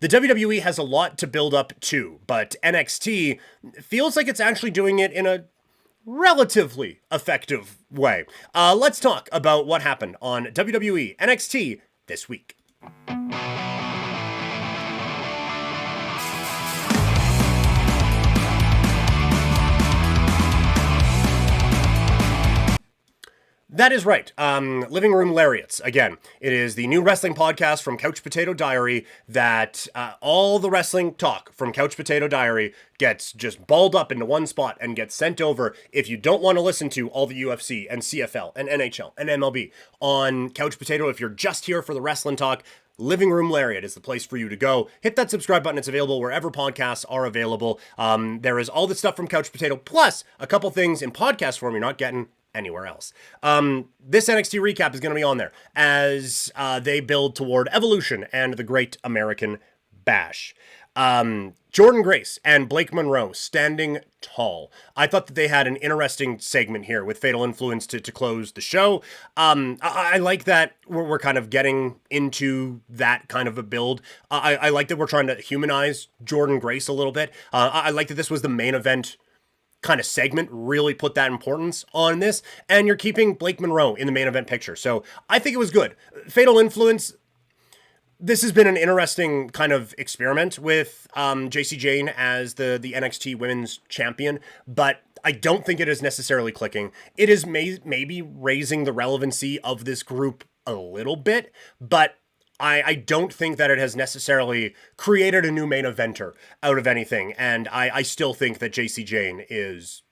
The WWE has a lot to build up to, but NXT feels like it's actually doing it in a relatively effective way. Let's talk about what happened on WWE NXT this week. That is right. Living Room Lariats. Again, it is the new wrestling podcast from Couch Potato Diary that all the wrestling talk from Couch Potato Diary gets just balled up into one spot and gets sent over if you don't want to listen to all the UFC and CFL and NHL and MLB on Couch Potato. If you're just here for the wrestling talk, Living Room Lariat is the place for you to go. Hit that subscribe button. It's available wherever podcasts are available. There is all the stuff from Couch Potato, plus a couple things in podcast form you're not getting anywhere else. This NXT recap is going to be on there as they build toward Evolution and the Great American Bash. Jordynn Grace and Blake Monroe standing tall. I thought that they had an interesting segment here with Fatal Influence to close the show. I like that we're kind of getting into that kind of a build. I like that we're trying to humanize Jordynn Grace a little bit. I like that this was the main event kind of segment, really put that importance on this, and you're keeping Blake Monroe in the main event picture. So I think it was good. Fatal Influence, this has been an interesting kind of experiment with JC Jane as the NXT Women's Champion, but I don't think it is necessarily clicking. It is maybe raising the relevancy of this group a little bit, but I don't think that it has necessarily created a new main eventer out of anything. And I still think that JC Jane is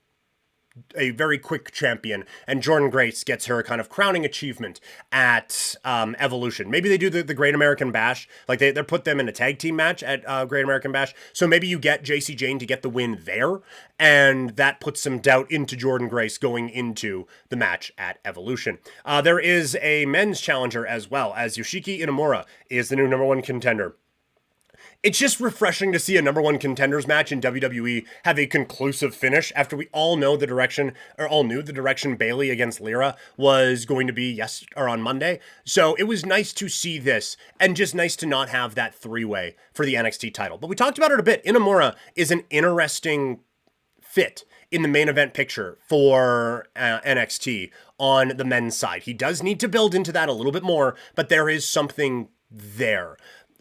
a very quick champion, and Jordynn Grace gets her kind of crowning achievement at Evolution. Maybe they do the Great American Bash, like they put them in a tag team match at Great American Bash. So maybe you get JC Jane to get the win there, and that puts some doubt into Jordynn Grace going into the match at Evolution. There is a men's challenger as well, as Yoshiki Inamura is the new number one contender. It's just refreshing to see a number one contenders match in WWE have a conclusive finish after we all knew the direction Bayley against Lyra was going to be on Monday. So it was nice to see this, and just nice to not have that three-way for the NXT title. But we talked about it a bit. Inamura is an interesting fit in the main event picture for NXT on the men's side. He does need to build into that a little bit more, but there is something there.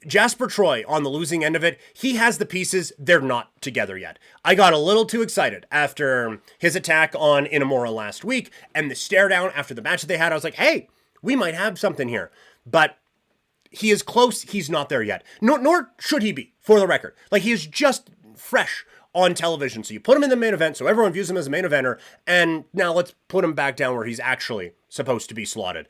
Jasper Troy on the losing end of it, he has the pieces, they're not together yet. I got a little too excited after his attack on Inamura last week and the stare down after the match that they had. I was like, hey, we might have something here. But he is close, he's not there yet. Nor should he be, for the record. Like, he is just fresh on television. So you put him in the main event so everyone views him as a main eventer, and now let's put him back down where he's actually supposed to be slotted.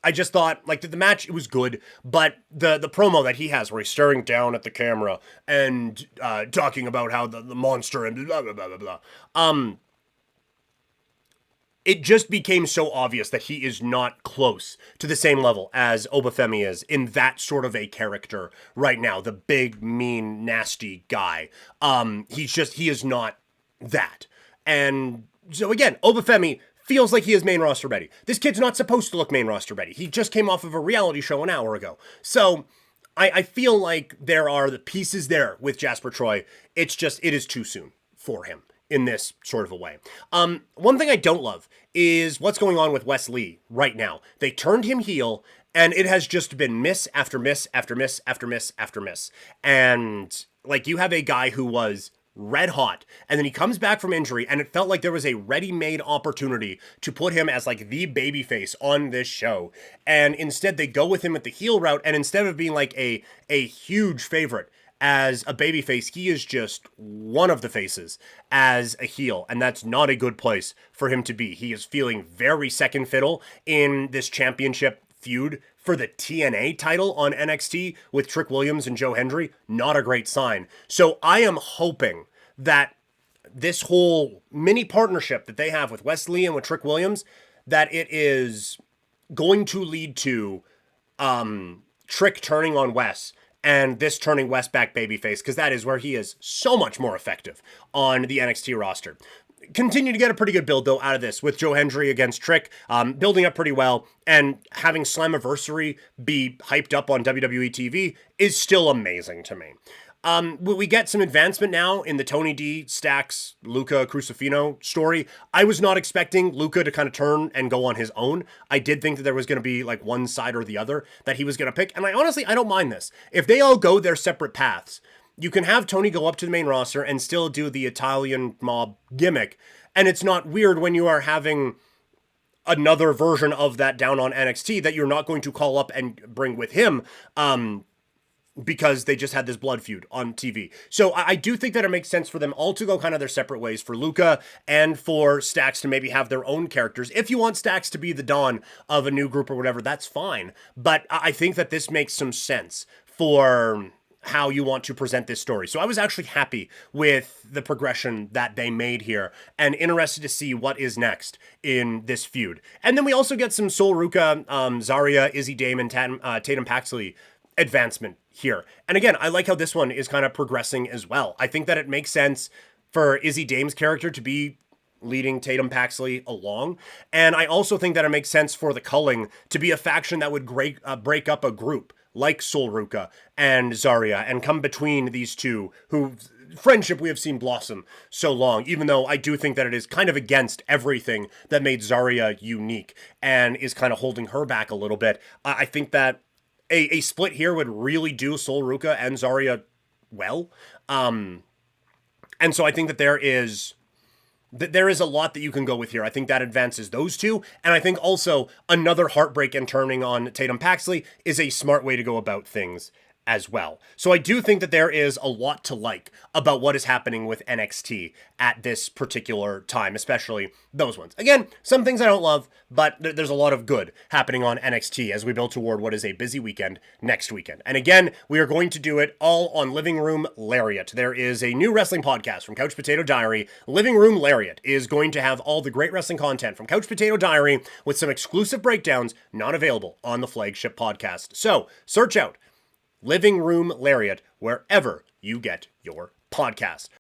I just thought, like, the match, it was good, but the promo that he has where he's staring down at the camera and talking about how the monster and blah, blah, blah, blah, blah. It just became so obvious that he is not close to the same level as Obafemi is in that sort of a character right now. The big, mean, nasty guy. He is not that. And so again, Obafemi feels like he is main roster ready. This kid's not supposed to look main roster ready. He just came off of a reality show an hour ago. So I feel like there are the pieces there with Jasper Troy. It is too soon for him in this sort of a way. One thing I don't love is what's going on with Wes Lee right now. They turned him heel, and it has just been miss after miss after miss after miss after miss. And like, you have a guy who was red hot, and then he comes back from injury, and it felt like there was a ready-made opportunity to put him as like the babyface on this show, and instead they go with him at the heel route, and instead of being like a huge favorite as a babyface, he is just one of the faces as a heel, and that's not a good place for him to be. He is feeling very second fiddle in this championship feud for the TNA title on NXT with Trick Williams and Joe Hendry. Not a great sign. So I am hoping that this whole mini partnership that they have with Wes Lee and with Trick Williams, that it is going to lead to Trick turning on Wes and this turning Wes back babyface, because that is where he is so much more effective on the NXT roster. continue to get a pretty good build, though, out of this with Joe Hendry against Trick, building up pretty well, and having Slammiversary be hyped up on WWE TV is still amazing to me. We get some advancement now in the Tony D, Stacks, Luca Crucifino story. I was not expecting Luca to kind of turn and go on his own. I did think that there was going to be like one side or the other that he was going to pick. And I don't mind this. If they all go their separate paths, you can have Tony go up to the main roster and still do the Italian mob gimmick. And it's not weird when you are having another version of that down on NXT that you're not going to call up and bring with him. Because they just had this blood feud on TV. So I do think that it makes sense for them all to go kind of their separate ways, for Luca and for Stacks to maybe have their own characters. If you want Stacks to be the Dawn of a new group or whatever, that's fine. But I think that this makes some sense for how you want to present this story. So I was actually happy with the progression that they made here and interested to see what is next in this feud. And then we also get some Sol Ruca, Zarya, Izzy Dame, and Tatum Paxley advancement here. And again, I like how this one is kind of progressing as well. I think that it makes sense for Izzy Dame's character to be leading Tatum Paxley along. And I also think that it makes sense for the Culling to be a faction that would break up a group like Sol Ruca and Zarya and come between these two who friendship we have seen blossom so long, even though I do think that it is kind of against everything that made Zarya unique and is kind of holding her back a little bit. I think that a split here would really do Sol Ruca and Zarya well. And so I think that there is a lot that you can go with here. I think that advances those two. And I think also another heartbreak and turning on Tatum Paxley is a smart way to go about things as well. So I do think that there is a lot to like about what is happening with NXT at this particular time, especially those ones. Again, some things I don't love, but there's a lot of good happening on NXT as we build toward what is a busy weekend next weekend. And again, we are going to do it all on Living Room Lariat. There is a new wrestling podcast from Couch Potato Diary. Living Room Lariat is going to have all the great wrestling content from Couch Potato Diary with some exclusive breakdowns not available on the flagship podcast. So search out Living Room Lariat wherever you get your podcast.